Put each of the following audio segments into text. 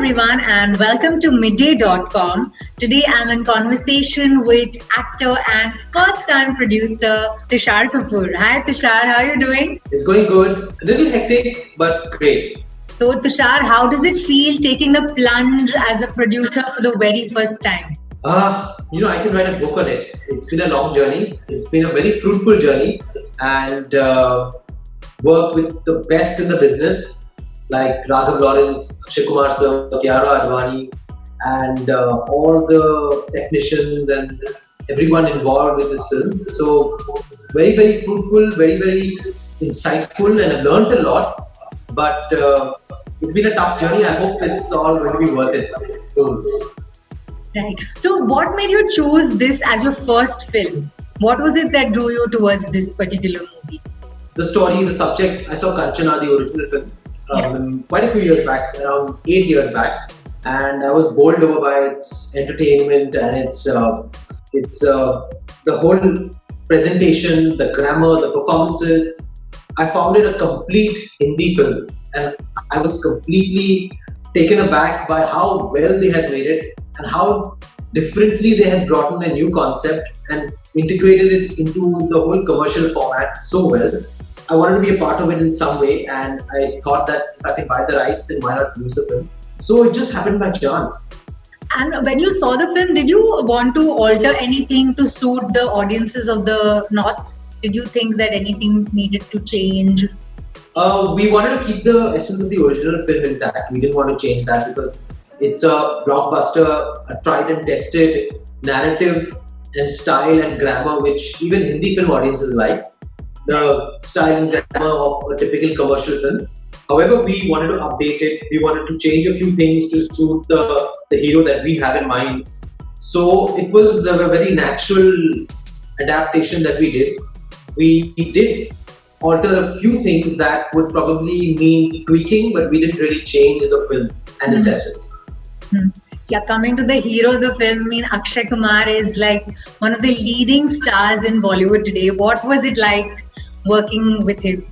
everyone and welcome to midday.com. Today I'm in conversation with actor and first-time producer Tusshar Kapoor. Hi Tushar, how are you doing? It's going good. A little hectic, but great. So Tushar, how does it feel taking the plunge as a producer for the very first time? I can write a book on it. It's been a long journey. It's been a very fruitful journey, and work with the best in the business, like Raghav Lawrence, Akshay Kumar sir, Kiara, Advani, and all the technicians and everyone involved with this film. So very, very fruitful, very, very insightful, and I've learned a lot. But it's been a tough journey. I hope it's all going to be worth it. Right. So what made you choose this as your first film? What was it that drew you towards this particular movie? The story, the subject. I saw Kanchana, the original film, quite a few years back, around 8 years back, and I was bowled over by its entertainment and its the whole presentation, the grammar, the performances. I found it a complete Hindi film, and I was completely taken aback by how well they had made it and how differently they had brought in a new concept and integrated it into the whole commercial format so well. I wanted to be a part of it in some way, and I thought that if I can buy the rights, then why not produce a film? So it just happened by chance. And when you saw the film, did you want to alter anything to suit the audiences of the North? Did you think that anything needed to change? We wanted to keep the essence of the original film intact. We didn't want to change that because it's a blockbuster, a tried and tested narrative and style and grammar which even Hindi film audiences like. The style and grammar of a typical commercial film. However, we wanted to update it. We wanted to change a few things to suit the hero that we have in mind. So it was a very natural adaptation that we did. We did alter a few things that would probably mean tweaking, but we didn't really change the film and its essence. Yeah, coming to the hero of the film, I mean, Akshay Kumar is like one of the leading stars in Bollywood today. What was it like working with him?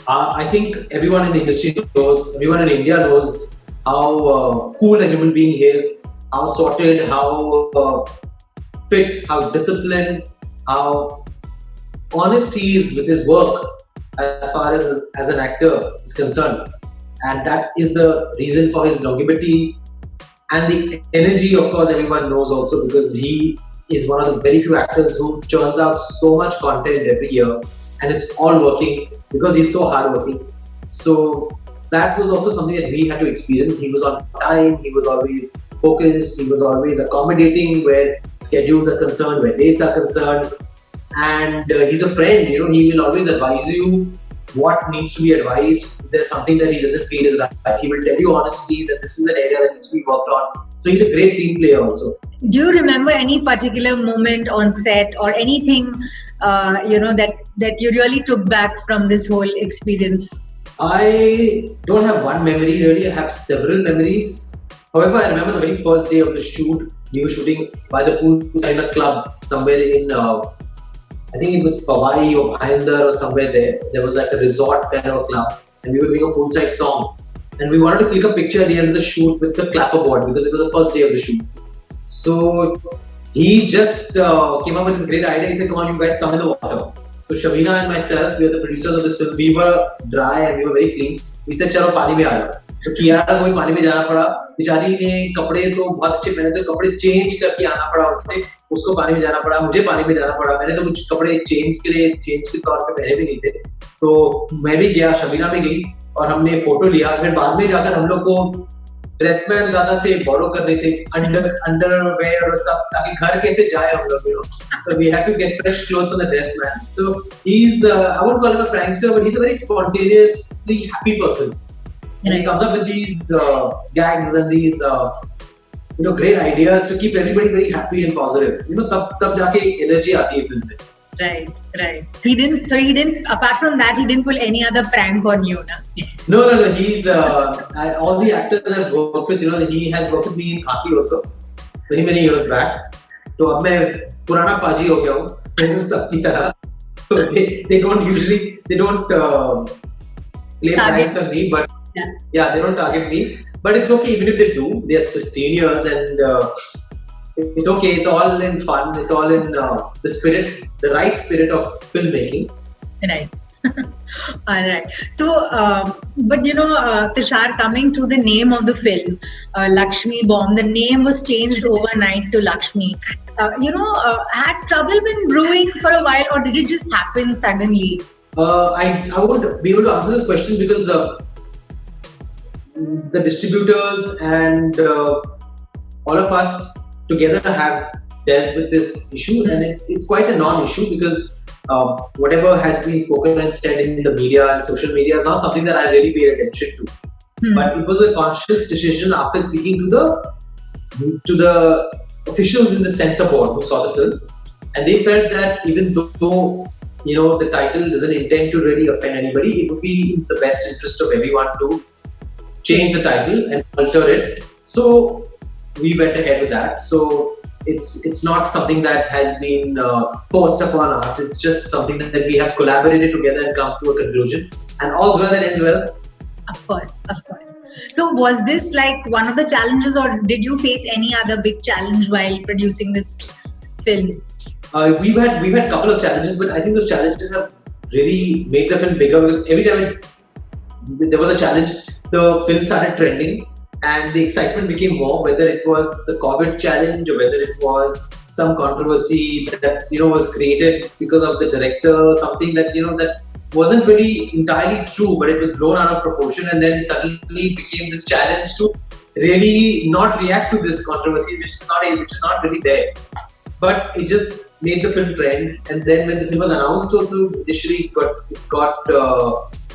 I think everyone in the industry knows, everyone in India knows how cool a human being he is, how sorted, how fit, how disciplined, how honest he is with his work as far as an actor is concerned. And that is the reason for his longevity. And the energy, of course, everyone knows also because he is one of the very few actors who churns out so much content every year, and it's all working because he's so hardworking. So that was also something that we had to experience. He was on time, he was always focused, he was always accommodating where schedules are concerned, where dates are concerned, and he's a friend. He will always advise you what needs to be advised. If there's something that he doesn't feel is right, he will tell you honestly that this is an area that needs to be worked on. So he's a great team player also. Do you remember any particular moment on set or anything that you really took back from this whole experience? I don't have one memory really. I have several memories. However, I remember the very first day of the shoot. We were shooting by the pool in a club somewhere in I think it was Powai or Bhayandar or somewhere there. There was like a resort kind of a club, and we were doing a poolside song. And we wanted to click a picture at the end of the shoot with the clapperboard because it was the first day of the shoot. So he just came up with this great idea. He said, "Come on, you guys come in the water." So Shabina and myself, we are the producers of this film. We were dry and we were very clean. We said, "Chalo, पानी में आ जाओ." तो कियारा को भी पानी में जाना पड़ा. बेचारी ने कपड़े तो बहुत अच्छे पहने थे, कपड़े चेंज करके आना पड़ा उससे. उसको पानी में जाना पड़ा, मुझे पानी में जाना पड़ा. मैंने तो कुछ कपड़े चेंज के तौर पे पहने भी नहीं थे. तो मैं भी गया, शबीना भी गई और हमने फोटो लिया. फिर बाद में जाकर हम लोग को ड्रेसमैन दादा से बोरो कर रहे थे अंडरवेयर और सब, ताकि घर कैसे जाए हम लोग. So we had to get fresh clothes on the dressman. So he's I wouldn't call him a prankster, but he's a very spontaneously happy person. And he comes up with these gags and these great ideas to keep everybody very happy and positive. तब जाके energy आती है film में. Right. He didn't. Apart from that, he didn't pull any other prank on you, na? No. He's all the actors I've worked with. He has worked with me in Khaki also, many years back. तो अब मैं पुराना पाजी हो गया हूँ सबकी तरह. So they don't play pranks on me, but they don't target me. But it's okay even if they do. They're seniors, and it's okay. It's all in fun. It's all in the spirit, the right spirit of filmmaking. Right. All right. So, but Tushar, coming to the name of the film, Laxmmi Bomb, the name was changed overnight to Laxmmi. Had trouble been brewing for a while, or did it just happen suddenly? I won't be able to answer this question because the distributors and all of us together have dealt with this issue, and it's quite a non-issue because whatever has been spoken and said in the media and social media is not something that I really pay attention to. But it was a conscious decision after speaking to the officials in the censor board who saw the film, and they felt that even though the title doesn't intend to really offend anybody, it would be in the best interest of everyone to change the title and alter it. So we went ahead with that. So it's not something that has been forced upon us. It's just something that we have collaborated together and come to a conclusion. And all's well that ends well. Of course. So was this like one of the challenges, or did you face any other big challenge while producing this film? We've had a couple of challenges, but I think those challenges have really made the film bigger because every time there was a challenge, the film started trending. And the excitement became more, whether it was the COVID challenge or whether it was some controversy that was created because of the director, or something that that wasn't really entirely true, but it was blown out of proportion, and then suddenly became this challenge to really not react to this controversy, which is not really there. But it just made the film trend, and then when the film was announced, also initially it got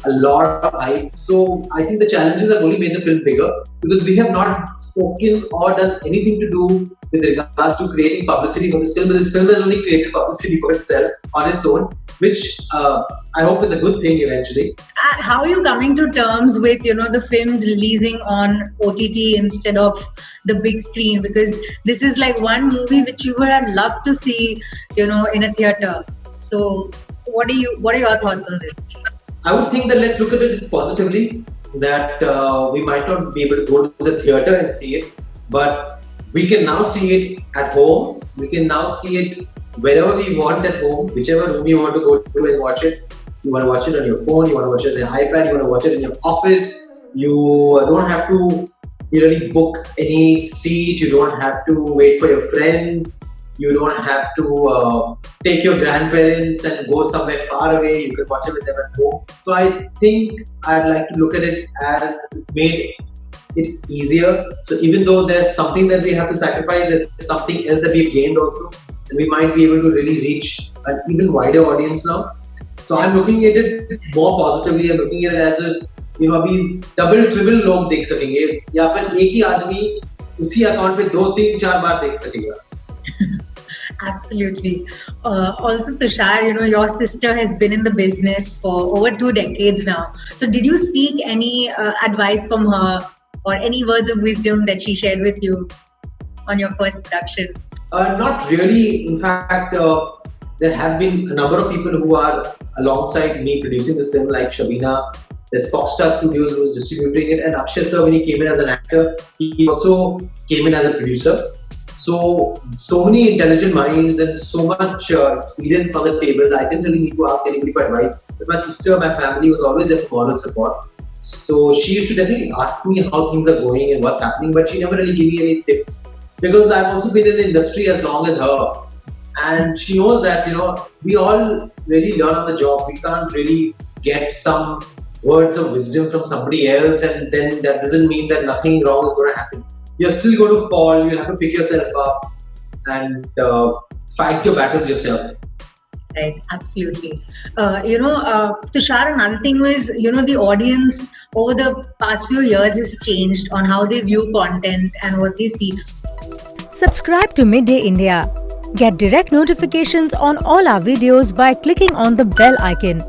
a lot of hype. So I think the challenges have only made the film bigger because we have not spoken or done anything to do with regards to creating publicity for this film. But this film has only created publicity for itself on its own, which I hope is a good thing eventually. How are you coming to terms with the films releasing on OTT instead of the big screen? Because this is like one movie which you would have loved to see in a theater. So what are your thoughts on this? I would think that let's look at it positively, that we might not be able to go to the theatre and see it, but we can now see it at home. We can now see it wherever we want at home, whichever room you want to go to and watch it. You want to watch it on your phone, you want to watch it on your iPad, you want to watch it in your office. You don't have to really book any seat, you don't have to wait for your friends. You don't have to take your grandparents and go somewhere far away. You can watch it with them at home. So I think I'd like to look at it as it's made it easier. So even though there's something that we have to sacrifice, there's something else that we've gained also. And we might be able to really reach an even wider audience now. So I'm looking at it more positively. I'm looking at it as if अभी double triple लोग देख सकेंगे या फिर एक ही आदमी उसी account पे 2-3-4 बार देख सकेगा. Absolutely. Also, Tushar, your sister has been in the business for over 2 decades now. So did you seek any advice from her or any words of wisdom that she shared with you on your first production? Not really. In fact, there have been a number of people who are alongside me producing this film, like Shabina. There's Hotstar Studios who is distributing it, and Akshay sir, when he came in as an actor, he also came in as a producer. So many intelligent minds and so much experience on the table that I didn't really need to ask anybody for advice. But my sister, my family was always there for moral support. So she used to definitely ask me how things are going and what's happening, but she never really gave me any tips because I've also been in the industry as long as her. And she knows that, we all really learn on the job. We can't really get some words of wisdom from somebody else, and then that doesn't mean that nothing wrong is going to happen. You're still going to fall. You have to pick yourself up and fight your battles yourself. Right, absolutely. Tushar, another thing was, the audience over the past few years has changed on how they view content and what they see. Subscribe to Midday India. Get direct notifications on all our videos by clicking on the bell icon.